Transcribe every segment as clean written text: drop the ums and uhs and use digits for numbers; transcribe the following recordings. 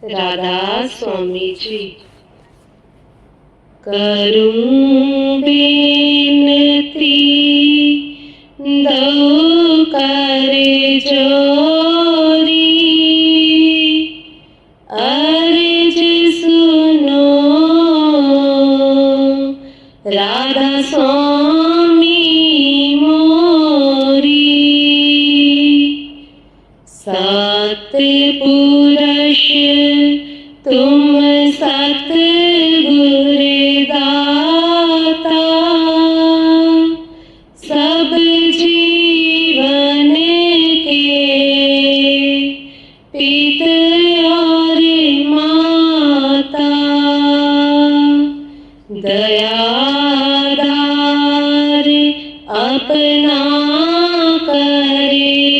राधा स्वामी जी। करूं बेनती दो कर जोरी, अर्ज सुनो राधा स्वामी मोरी। सत पुरुष तुम सत गुरदाता, सब जीवन के पित और माता। दयादार अपना कर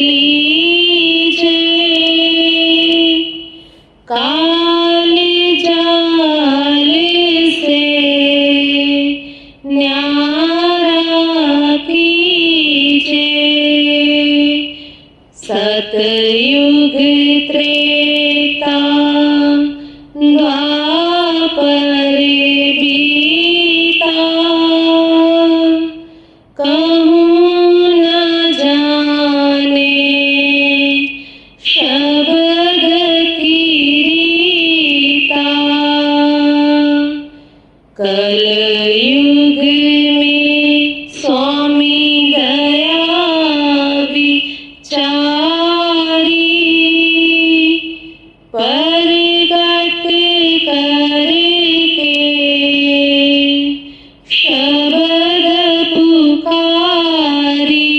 लीजे, काल जाल से न्यारा कीजे। सतयुग त्रेता द्वापर बीता, कहूँ न जाने शब्द की रीता। कलयुग में स्वामी दया विचारी, परगट करके शब्द पुकारी।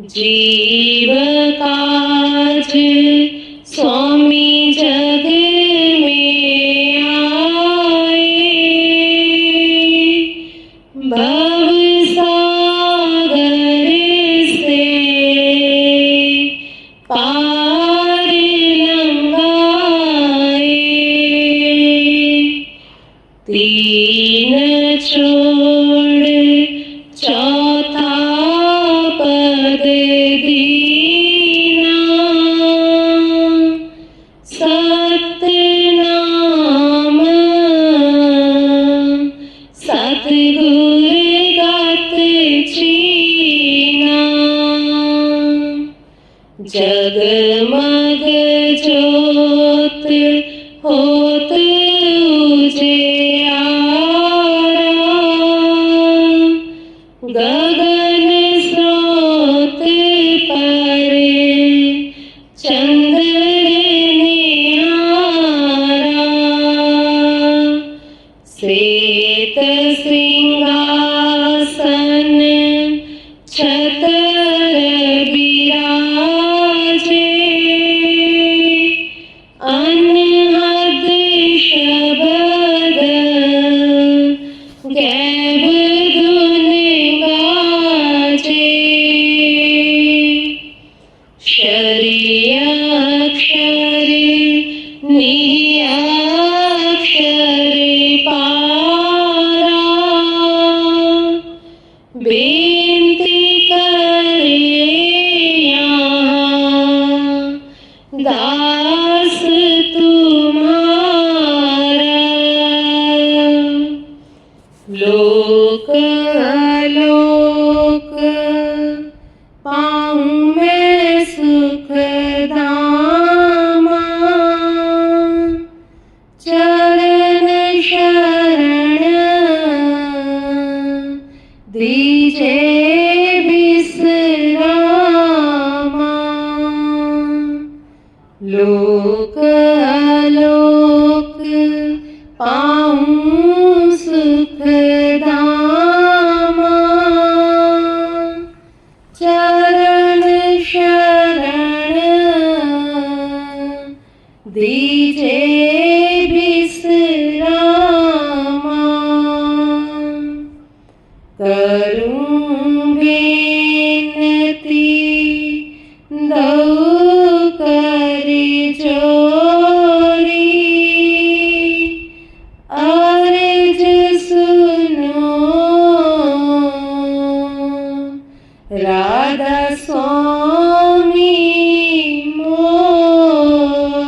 जीव काज स्वामी जग में आए, भव सागर से पार लंघाए। तीन छोड़ चौथा पद दीना, सतनाम सतगुर गात चीना। जगमग ज्योत होत उजियारा, गगन स्रोत पर चंद्र निहारा। श्वेत सिंहासन छतर बिराजे, अनहद शब्द गैब धुन गाजे। क्षरियाक्षर निह्याक्षर पारा, बेनती करे यहाँ दास तुम्हारा। लोक आलोक पाऊँ मैं सुख धामा, चरण शरण दीजे विश्रामा। लोक आलोक पाऊँ सुख धामा, चरण शरण दीजे विश्रामा। करूं बेनती दो कर जोरी, अर्ज सुनो राधा स्वामी मोरी।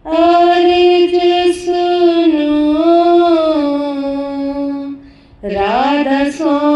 અરજ સુનો રાધા સ્વામી